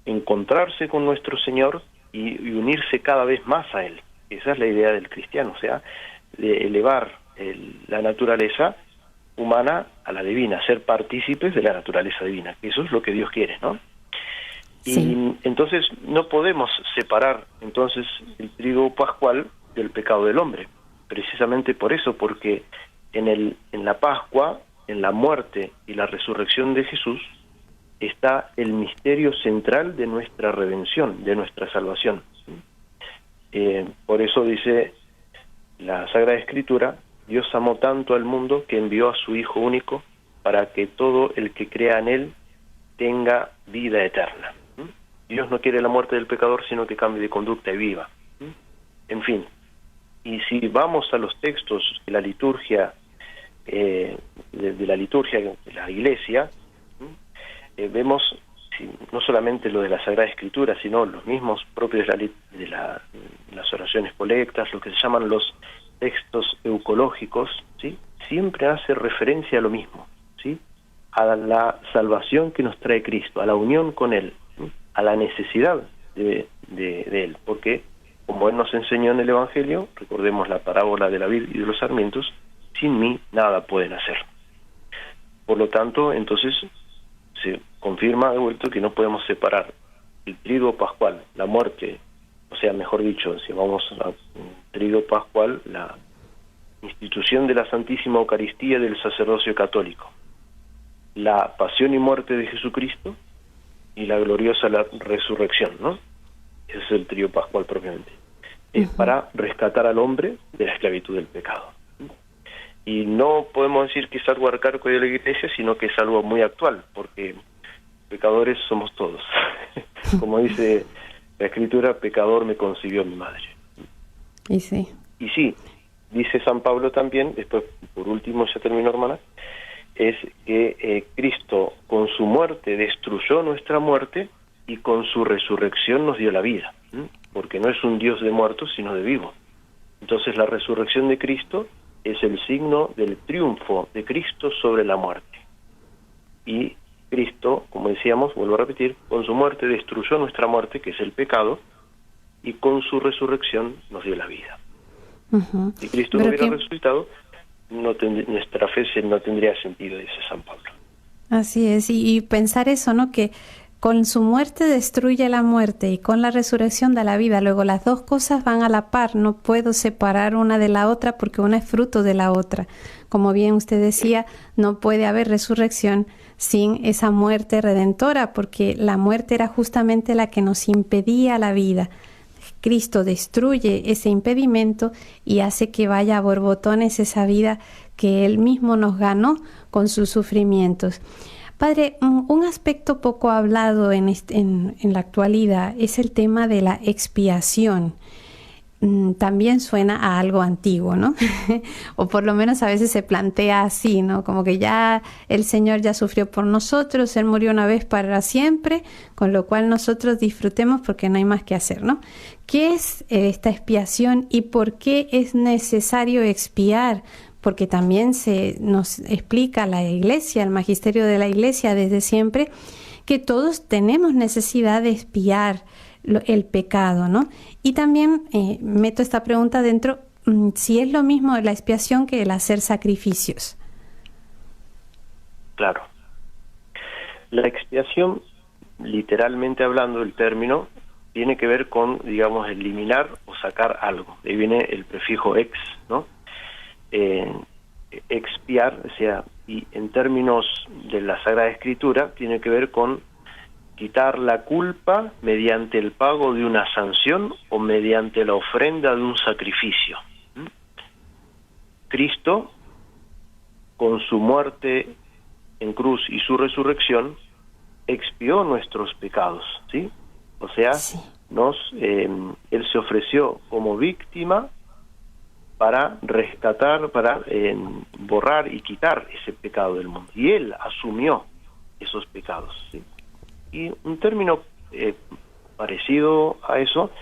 encontrarse con nuestro Señor y unirse cada vez más a Él. Esa es la idea del cristiano, o sea, de elevar la naturaleza humana a la divina, ser partícipes de la naturaleza divina, que eso es lo que Dios quiere, ¿no? Sí. Y entonces no podemos separar entonces el triduo pascual del pecado del hombre, precisamente por eso, porque en la Pascua, en la muerte y la resurrección de Jesús, está el misterio central de nuestra redención, de nuestra salvación. Por eso dice la Sagrada Escritura: Dios amó tanto al mundo que envió a su Hijo único para que todo el que crea en Él tenga vida eterna. Dios no quiere la muerte del pecador, sino que cambie de conducta y viva. En fin, y si vamos a los textos de la liturgia, de la Iglesia, vemos no solamente lo de la Sagrada Escritura, sino los mismos propios de las oraciones colectas, lo que se llaman los textos eucológicos, ¿sí? Siempre hace referencia a lo mismo, ¿sí? A la salvación que nos trae Cristo, a la unión con Él, ¿sí? A la necesidad de Él, porque como Él nos enseñó en el Evangelio, recordemos la parábola de la vid y de los sarmientos: sin mí nada pueden hacer. Por lo tanto, entonces se confirma de vuelta que no podemos separar el triduo pascual, la muerte, o sea, mejor dicho, si vamos a triduo pascual, la institución de la Santísima Eucaristía del sacerdocio católico, la pasión y muerte de Jesucristo y la gloriosa resurrección, ¿no? Ese es el triduo pascual propiamente. Es para rescatar al hombre de la esclavitud del pecado. Y no podemos decir que es algo arcaico de la Iglesia, sino que es algo muy actual, porque pecadores somos todos. Como dice la Escritura: pecador me concibió mi madre. Y sí, dice San Pablo también, después, por último, ya termino, hermana, es que Cristo con su muerte destruyó nuestra muerte y con su resurrección nos dio la vida, porque no es un Dios de muertos, sino de vivos. Entonces la resurrección de Cristo es el signo del triunfo de Cristo sobre la muerte. Y Cristo, como decíamos, vuelvo a repetir, con su muerte destruyó nuestra muerte, que es el pecado, y con su resurrección nos dio la vida. Si Cristo no hubiera resucitado, nuestra fe no tendría sentido, dice San Pablo. Así es, y pensar eso, ¿no? Que con su muerte destruye la muerte y con la resurrección da la vida. Luego las dos cosas van a la par, no puedo separar una de la otra porque una es fruto de la otra. Como bien usted decía, no puede haber resurrección sin esa muerte redentora, porque la muerte era justamente la que nos impedía la vida. Cristo destruye ese impedimento y hace que vaya a borbotones esa vida que Él mismo nos ganó con sus sufrimientos. Padre, un aspecto poco hablado en la actualidad es el tema de la expiación. También suena a algo antiguo, ¿no? O por lo menos a veces se plantea así, ¿no? Como que ya el Señor ya sufrió por nosotros, Él murió una vez para siempre, con lo cual nosotros disfrutemos porque no hay más que hacer, ¿no? ¿Qué es esta expiación y por qué es necesario expiar? Porque también nos explica la Iglesia, el magisterio de la Iglesia desde siempre, que todos tenemos necesidad de expiar el pecado, ¿no? Y también meto esta pregunta dentro, si es lo mismo la expiación que el hacer sacrificios. Claro. La expiación, literalmente hablando el término, tiene que ver con, digamos, eliminar o sacar algo. De ahí viene el prefijo ex, ¿no? Expiar, o sea, y en términos de la Sagrada Escritura, tiene que ver con quitar la culpa mediante el pago de una sanción o mediante la ofrenda de un sacrificio. Cristo, con su muerte en cruz y su resurrección, expió nuestros pecados, ¿sí? O sea, Sí. Él se ofreció como víctima para rescatar, para borrar y quitar ese pecado del mundo. Y Él asumió esos pecados, ¿sí? Y un término parecido a eso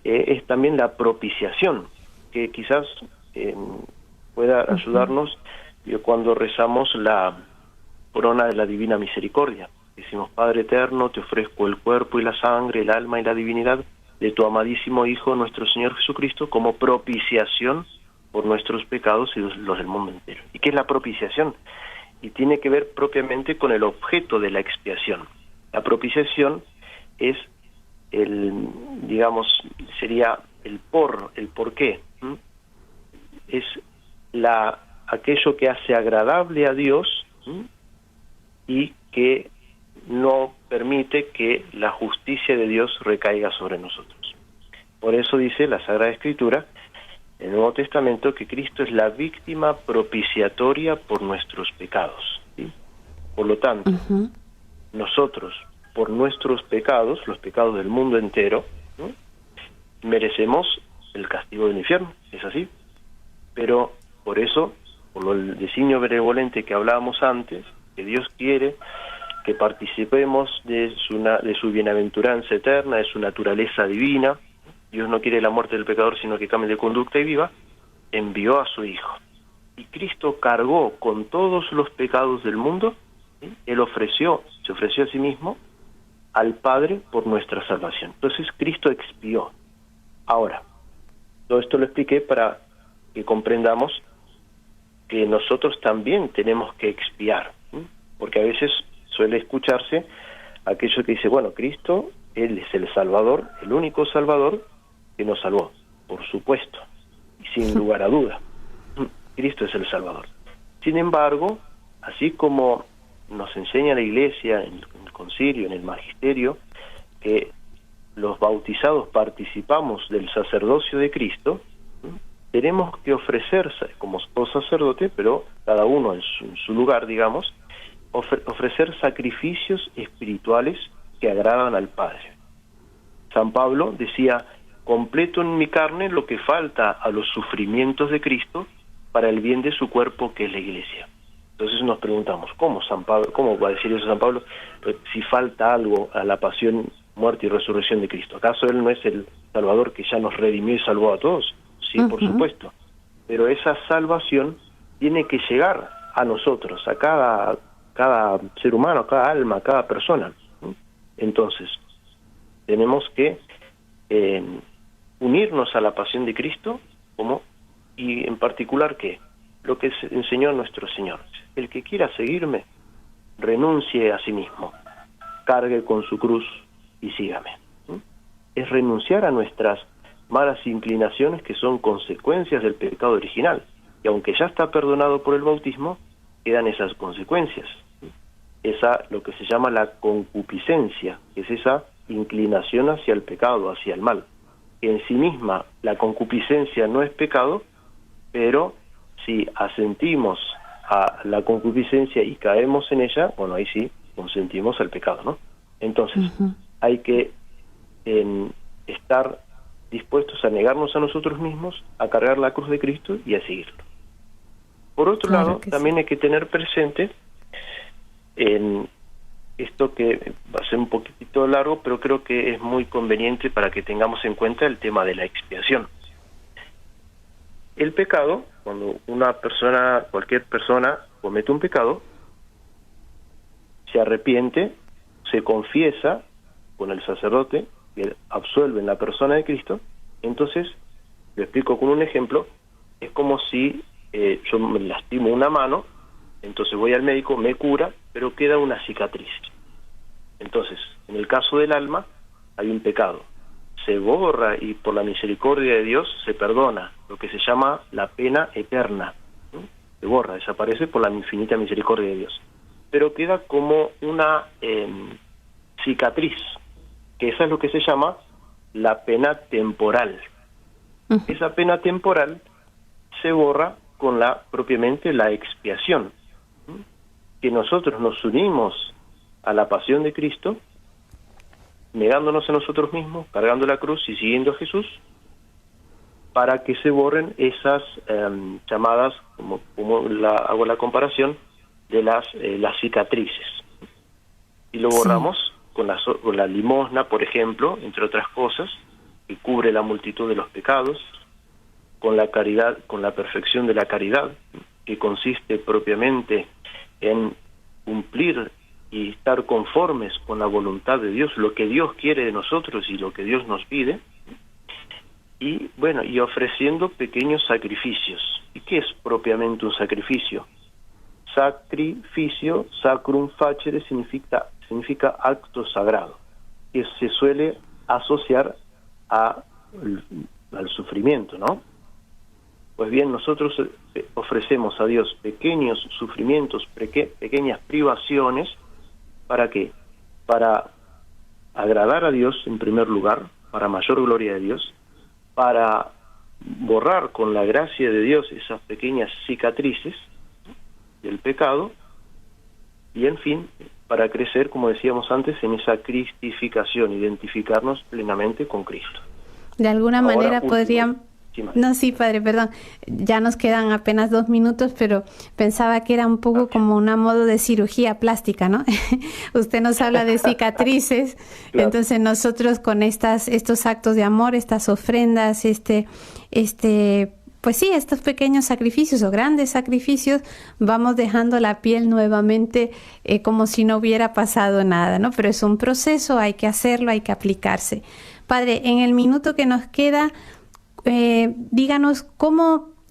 es también la propiciación, que quizás pueda ayudarnos cuando rezamos la corona de la Divina Misericordia. Decimos: Padre eterno, te ofrezco el cuerpo y la sangre, el alma y la divinidad de tu amadísimo Hijo, nuestro Señor Jesucristo, como propiciación por nuestros pecados y los del mundo entero. ¿Y qué es la propiciación? Y tiene que ver propiamente con el objeto de la expiación. La propiciación es sería el por qué. Es aquello que hace agradable a Dios y que no permite que la justicia de Dios recaiga sobre nosotros. Por eso dice la Sagrada Escritura en el Nuevo Testamento que Cristo es la víctima propiciatoria por nuestros pecados, ¿sí? Por lo tanto, nosotros, por nuestros pecados, los pecados del mundo entero, ¿no?, merecemos el castigo del infierno, es así. Pero por eso, por el designio benevolente que hablábamos antes, que Dios quiere que participemos de su bienaventuranza eterna, de su naturaleza divina. Dios no quiere la muerte del pecador, sino que cambie de conducta y viva. Envió a su Hijo. Y Cristo cargó con todos los pecados del mundo, ¿sí? Él se ofreció a sí mismo al Padre por nuestra salvación. Entonces Cristo expió. Ahora, todo esto lo expliqué para que comprendamos que nosotros también tenemos que expiar, ¿sí? Porque a veces suele escucharse aquello que dice: bueno, Cristo, Él es el Salvador, el único Salvador que nos salvó. Por supuesto, y sin lugar a duda, Cristo es el Salvador. Sin embargo, así como nos enseña la Iglesia en el concilio, en el magisterio, que los bautizados participamos del sacerdocio de Cristo, tenemos que ofrecerse como sacerdote, pero cada uno en su lugar, digamos, ofrecer sacrificios espirituales que agradan al Padre. San Pablo decía: completo en mi carne lo que falta a los sufrimientos de Cristo para el bien de su cuerpo, que es la Iglesia. Entonces nos preguntamos, ¿cómo va a decir eso San Pablo? Si falta algo a la pasión, muerte y resurrección de Cristo. ¿Acaso Él no es el Salvador que ya nos redimió y salvó a todos? Sí, por supuesto. Pero esa salvación tiene que llegar a nosotros, a cada ser humano, a cada alma, a cada persona. Entonces, tenemos que unirnos a la pasión de Cristo, y en particular, ¿qué? Lo que enseñó nuestro Señor: el que quiera seguirme, renuncie a sí mismo, cargue con su cruz y sígame. Es renunciar a nuestras malas inclinaciones, que son consecuencias del pecado original, y aunque ya está perdonado por el bautismo, quedan esas consecuencias. Lo que se llama la concupiscencia, que es esa inclinación hacia el pecado, hacia el mal. En sí misma la concupiscencia no es pecado, pero si asentimos a la concupiscencia y caemos en ella, bueno, ahí sí consentimos al pecado, ¿no? Entonces, hay que estar dispuestos a negarnos a nosotros mismos, a cargar la cruz de Cristo y a seguirlo. Por otro lado, también hay que tener presente en esto, que va a ser un poquitito largo, pero creo que es muy conveniente para que tengamos en cuenta el tema de la expiación. El pecado, cuando cualquier persona comete un pecado, se arrepiente, se confiesa con el sacerdote, que absuelve en la persona de Cristo. Entonces, lo explico con un ejemplo: es como si yo me lastimo una mano, entonces voy al médico, me cura, pero queda una cicatriz. Entonces, en el caso del alma, hay un pecado, se borra y por la misericordia de Dios se perdona, lo que se llama la pena eterna, ¿no? Se borra, desaparece por la infinita misericordia de Dios, pero queda como una cicatriz, que esa es lo que se llama la pena temporal. Esa pena temporal se borra con propiamente la expiación, que nosotros nos unimos a la pasión de Cristo, negándonos a nosotros mismos, cargando la cruz y siguiendo a Jesús, para que se borren esas llamadas, como hago la comparación, de las cicatrices. Y lo borramos con la limosna, por ejemplo, entre otras cosas, que cubre la multitud de los pecados, con la caridad, con la perfección de la caridad, que consiste propiamente en cumplir y estar conformes con la voluntad de Dios, lo que Dios quiere de nosotros y lo que Dios nos pide, y bueno, y ofreciendo pequeños sacrificios. ¿Y qué es propiamente un sacrificio? Sacrificio, sacrum facere, significa acto sagrado, que se suele asociar al sufrimiento, ¿no? Pues bien, nosotros ofrecemos a Dios pequeños sufrimientos, pequeñas privaciones. ¿Para qué? Para agradar a Dios en primer lugar, para mayor gloria de Dios, para borrar con la gracia de Dios esas pequeñas cicatrices del pecado, y en fin, para crecer, como decíamos antes, en esa cristificación, identificarnos plenamente con Cristo. De alguna manera podrían... No, sí, padre, perdón. Ya nos quedan apenas 2 minutos, pero pensaba que era un poco como un modo de cirugía plástica, ¿no? Usted nos habla de cicatrices, claro. Entonces nosotros con estos actos de amor, estas ofrendas, pues sí, estos pequeños sacrificios o grandes sacrificios, vamos dejando la piel nuevamente como si no hubiera pasado nada, ¿no? Pero es un proceso, hay que hacerlo, hay que aplicarse. Padre, en el minuto que nos queda, díganos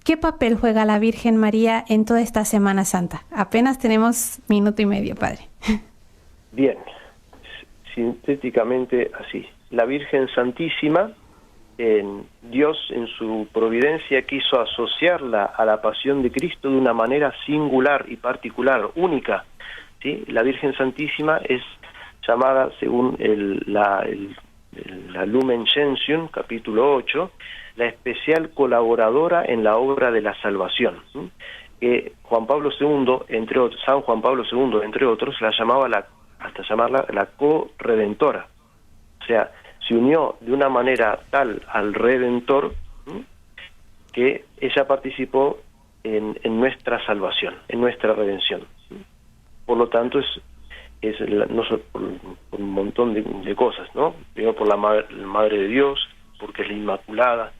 qué papel juega la Virgen María en toda esta Semana Santa. Apenas tenemos 1 minuto y medio, padre. Bien, sintéticamente así. La Virgen Santísima, Dios en su providencia quiso asociarla a la pasión de Cristo de una manera singular y particular, única, ¿sí? La Virgen Santísima es llamada, según la Lumen Gentium, capítulo 8, la especial colaboradora en la obra de la salvación. San Juan Pablo II, entre otros, la llamaba hasta llamarla la co-redentora. O sea, se unió de una manera tal al Redentor que ella participó en nuestra salvación, en nuestra redención. Por lo tanto, no solo por un montón de cosas, ¿no? Primero por la Madre de Dios, porque es la Inmaculada,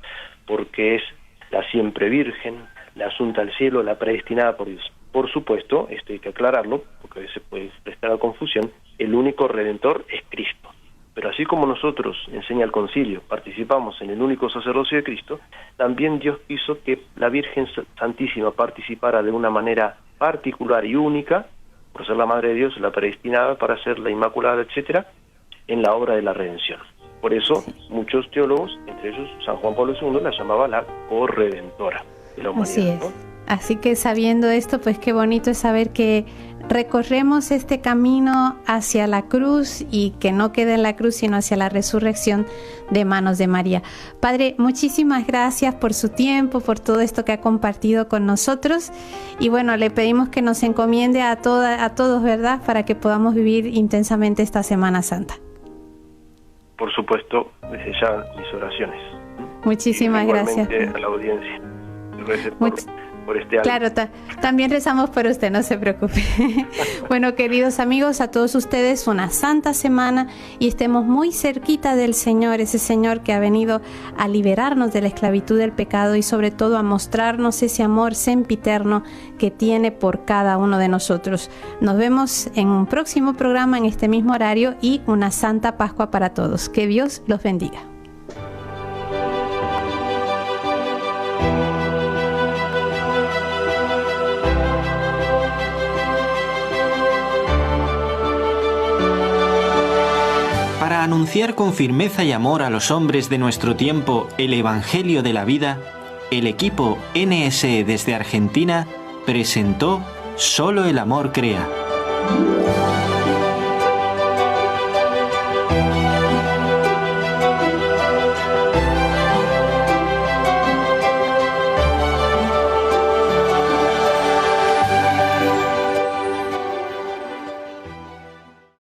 porque es la siempre Virgen, la asunta al cielo, la predestinada por Dios. Por supuesto, esto hay que aclararlo, porque a veces puede prestar a confusión, el único Redentor es Cristo. Pero así como nosotros, enseña el Concilio, participamos en el único sacerdocio de Cristo, también Dios quiso que la Virgen Santísima participara de una manera particular y única, por ser la Madre de Dios, la predestinada para ser la Inmaculada, etcétera, en la obra de la redención. Por eso, muchos teólogos, entre ellos San Juan Pablo II, la llamaba la corredentora de la humanidad. Así es. ¿No? Así que sabiendo esto, pues qué bonito es saber que recorremos este camino hacia la cruz y que no quede en la cruz, sino hacia la resurrección de manos de María. Padre, muchísimas gracias por su tiempo, por todo esto que ha compartido con nosotros. Y bueno, le pedimos que nos encomiende a todos, ¿verdad?, para que podamos vivir intensamente esta Semana Santa. Por supuesto, desde ya mis oraciones. Muchísimas gracias. A la audiencia. Gracias por este año. Claro, también rezamos por usted, no se preocupe. Bueno, queridos amigos, a todos ustedes una santa semana y estemos muy cerquita del Señor, ese Señor que ha venido a liberarnos de la esclavitud del pecado y sobre todo a mostrarnos ese amor sempiterno que tiene por cada uno de nosotros. Nos vemos en un próximo programa en este mismo horario y una santa Pascua para todos. Que Dios los bendiga. Para anunciar con firmeza y amor a los hombres de nuestro tiempo el Evangelio de la vida, el equipo NSE desde Argentina presentó Solo el amor crea.